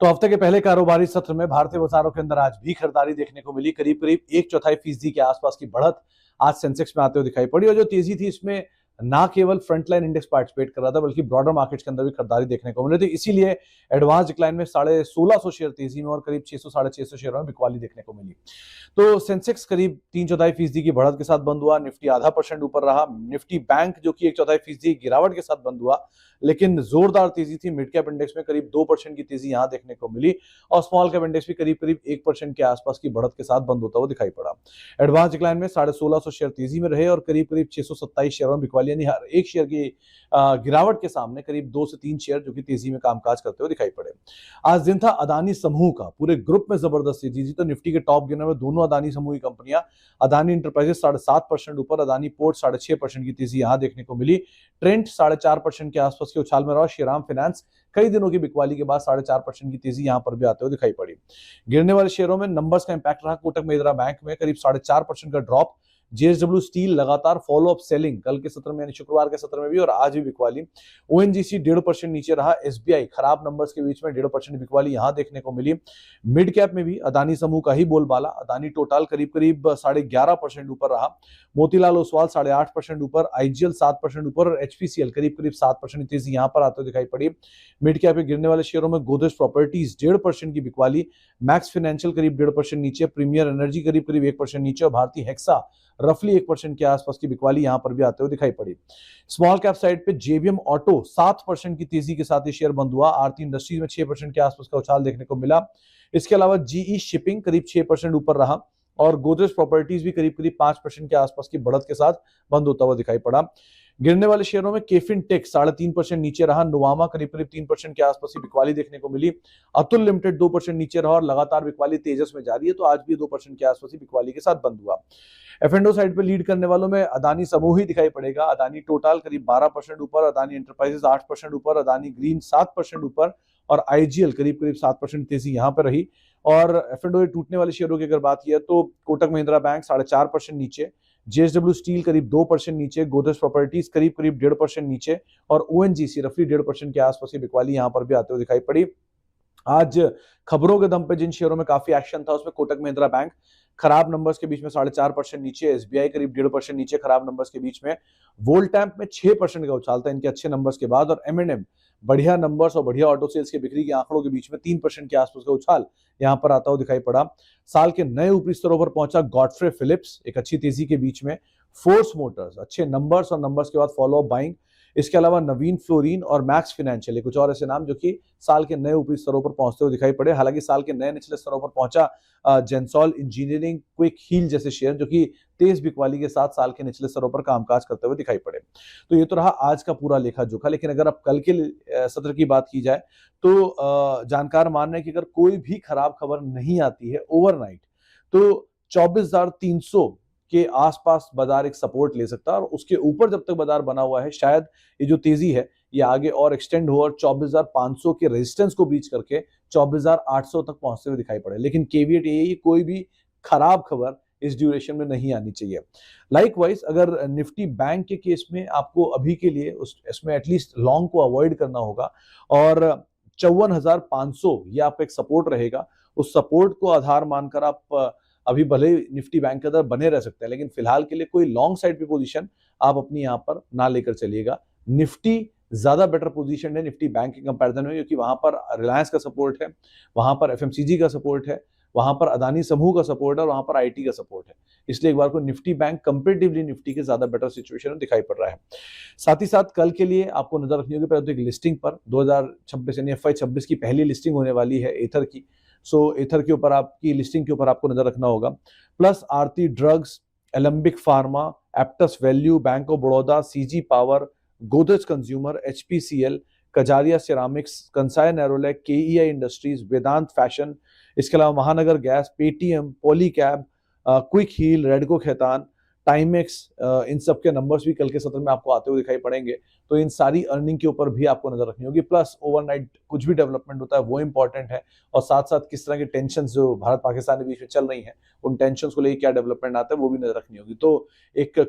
तो हफ्ते के पहले कारोबारी सत्र में भारतीय बाजारों के अंदर आज भी खरीदारी देखने को मिली। करीब करीब 1/4% के आसपास की बढ़त आज सेंसेक्स में आते हुए दिखाई पड़ी और जो तेजी थी इसमें ना केवल फ्रंटलाइन इंडेक्स पार्टिसिपेट कर रहा था बल्कि ब्रॉडर मार्केट्स के अंदर भी खरीदारी देखने को मिल रही थी। इसीलिए एडवांस डिक्लाइन में 1650 शेयर तेजी में और करीब 600 साढ़े 600 शेयरों में बिकवाली देखने को मिली। तो सेंसेक्स करीब 3/4% की बढ़त के साथ बंद हुआ। निफ्टी आधा % ऊपर रहा। निफ्टी बैंक जो कि 1/4% गिरावट के साथ बंद हुआ, लेकिन जोरदार तेजी थी। मिड कैप इंडेक्स में करीब 2% की तेजी यहां देखने को मिली और स्मॉल कैप इंडेक्स भी करीब करीब 1% के आसपास की बढ़त के साथ बंद होता हुआ दिखाई पड़ा। एडवांस डिक्लाइन में 1650 शेयर तेजी में रहे और करीब करीब 627 शेयरों में बिकवाली, यानी हर एक शेयर की गिरावट के सामने करीब 2 से 3 शेयर जो कि तेजी में कामकाज करते हुए दिखाई पड़े। आज दिन था अदानी समूह का। पूरे ग्रुप में जबरदस्त तेजी थी। तो निफ्टी के टॉप गिनर में दोनों अदानी समूह की कंपनियां, अदानी इंटरप्राइजेस 7.5% ऊपर, अदानी पोर्ट 6.5% की तेजी यहां देखने को मिली। ट्रेंट 4.5% के आसपास के उछाल में रहा। श्रीराम फाइनेंस कई दिनों की बिकवाली के बाद 4.5% की तेजी यहां पर भी आते हुए दिखाई पड़ी। गिरने वाले शेयरों में नंबर्स का इंपैक्ट रहा। कोटक महिंद्रा बैंक में करीब 4.5% का ड्रॉप। जेएसडब्ल्यू स्टील लगातार फॉलो अप सेलिंग, कल के सत्र में यानी शुक्रवार के सत्र में भी और आज भी बिकवाली। ओएनजीसी 1.5% नीचे रहा। एसबीआई खराब नंबर्स के बीच में 1.5% बिकवाली यहां देखने को मिली। मिड कैप में भी अदानी समूह का ही बोलबाला। अदानी टोटल करीब करीब 11.5% ऊपर रहा। मोतीलाल ओसवाल 8.5% ऊपर, आईजीएल 7% ऊपर और एचपीसीएल करीब करीब 7% तेजी यहां पर आते हुए दिखाई पड़ी। मिड कैप में गिरने वाले शेयरों में गोदरेज प्रॉपर्टीज 1.5% की बिकवाली, मैक्स फाइनेंशियल करीब 1.5% नीचे, प्रीमियर एनर्जी करीब करीब 1% नीचे और भारतीय हेक्सा रफली 1% के आसपास की बिकवाली यहां पर भी आते हुए दिखाई पड़ी। स्मॉल कैप साइड पे जेबीएम ऑटो 7% की तेजी के साथ ये शेयर बंद हुआ। आरती इंडस्ट्रीज में 6% के आसपास का उछाल देखने को मिला। इसके अलावा जीई शिपिंग करीब 6% ऊपर रहा और गोदरेज प्रॉपर्टीज भी करीब करीब 5% के आसपास की बढ़त के साथ बंद होता हुआ दिखाई पड़ा। गिरने वाले शेयरों में केफिन टेक 3.5% नीचे रहा। नुवामा करीब करीब 3% के आसपास की बिकवाली देखने को मिली। अतुल लिमिटेड 2% नीचे रहा और लगातार बिकवाली तेजस में जारी है, तो आज भी 2% के आसपास की बिकवाली के साथ बंद हुआ। एफएनडो साइड पे लीड करने वालों में अदानी समूह ही दिखाई पड़ेगा। अदानी टोटल करीब 12% ऊपर, अदानी एंटरप्राइजेस 8% ऊपर, अदानी ग्रीन 7% ऊपर और आईजीएल करीब करीब 7% तेजी यहां पर रही। और एफएनडो टूटने वाले शेयरों की अगर बात की तो कोटक महिंद्रा बैंक 4.5% नीचे, जेएसडब्ल्यू स्टील करीब 2% नीचे, गोदरेज प्रॉपर्टीज करीब करीब 1.5% नीचे और ओएनजीसी रफली 1.5% के आसपास की बिकवाली यहां पर भी आते हुए दिखाई पड़ी। आज खबरों के दम पे जिन शेयरों में काफी एक्शन था उसमें कोटक महिंद्रा बैंक खराब नंबर्स के बीच में 4.5% नीचे, एसबीआई करीब 1.5% नीचे खराब नंबर्स के बीच में, वोल्टैम्प में 6% का उछाल था इनके अच्छे नंबर्स के बाद और एम बढ़िया नंबर्स और बढ़िया ऑटो सेल्स के बिक्री के आंकड़ों के बीच में 3% के आसपास का उछाल यहां पर आता हुआ दिखाई पड़ा। साल के नए ऊपरी स्तरों पर पहुंचा गॉडफ्रे फिलिप्स एक अच्छी तेजी के बीच में, फोर्स मोटर्स अच्छे नंबर्स और नंबर्स के बाद फॉलो अप बाइंग। इसके अलावा नवीन फ्लोरीन और मैक्स फाइनेंशियल कुछ और ऐसे नाम जो कि साल के नए ऊपरी स्तरों पर पहुंचते हुए दिखाई पड़े। हालांकि साल के नए निचले स्तरों पर पहुंचा जेंसॉल इंजीनियरिंग, क्विक हील जैसे शेयर जो कि तेज बिकवाली के साथ साल के निचले स्तरों पर कामकाज करते हुए दिखाई पड़े। तो ये तो रहा आज का पूरा लेखा जोखा। लेकिन अगर अब कल के सत्र की बात की जाए तो जानकार मान रहे हैं कि अगर कोई भी खराब खबर नहीं आती है ओवरनाइट तो 24,300 के आसपास बाजार एक सपोर्ट ले सकता है और उसके ऊपर जब तक बाजार बना हुआ है शायद ये जो तेजी है ये आगे और एक्सटेंड हो और 24,500 के रेजिस्टेंस को ब्रीच करके 24,800 तक पहुंचते हुए दिखाई पड़े। लेकिन केवीएट ये कोई भी खराब खबर इस ड्यूरेशन में नहीं आनी चाहिए। लाइकवाइज अगर निफ्टी बैंक के केस में आपको अभी के लिए इसमें एटलीस्ट लॉन्ग को अवॉइड करना होगा और 54,500 ये आपका एक सपोर्ट रहेगा। उस सपोर्ट को आधार मानकर आप अभी भले निफ्टी बैंक के अंदर बने रह सकते हैं, लेकिन फिलहाल के लिए कोई लॉन्ग साइड पे पोजीशन आप अपनी यहां पर ना लेकर चलिएगा। निफ्टी ज्यादा बेटर पोजीशन है निफ्टी बैंक के कंपैरिजन में, क्योंकि वहां पर रिलायंस का सपोर्ट है, वहां पर एफएमसीजी का सपोर्ट है, वहां पर अदानी समूह का सपोर्ट है और वहां पर आईटी का सपोर्ट है। इसलिए एक बार को निफ्टी बैंक कंपेरेटिवली निफ्टी के ज्यादा बेटर सिचुएशन में दिखाई पड़ रहा है। साथ ही साथ कल के लिए आपको नजर रखनी होगी पहले तो एक लिस्टिंग पर 2026 यानी FY26 की पहली लिस्टिंग होने वाली है एथर की। सो एथर के ऊपर आपकी लिस्टिंग के ऊपर आपको नजर रखना होगा। Plus Aarti drugs, Alembic pharma, Aptus value, bank of Baroda, CG power, Godrej consumer, HPCL, Kajaria ceramics, Kansai Nerolac, KEI industries, Vedant fashion, इसके अलावा Mahanagar gas, Paytm, Polycab, quick heal, Radico Khaitan, Timex, इन सब के नंबर्स भी कल के सत्र में आपको आते हुए दिखाई पड़ेंगे। तो इन सारी अर्निंग के ऊपर भी आपको नजर रखनी होगी। प्लस ओवरनाइट कुछ भी डेवलपमेंट होता है वो इंपॉर्टेंट है और साथ साथ किस तरह के टेंशन जो भारत पाकिस्तान के बीच में चल रही हैं उन टेंशन को लेकर क्या डेवलपमेंट आता है वो भी नजर रखनी होगी। तो एक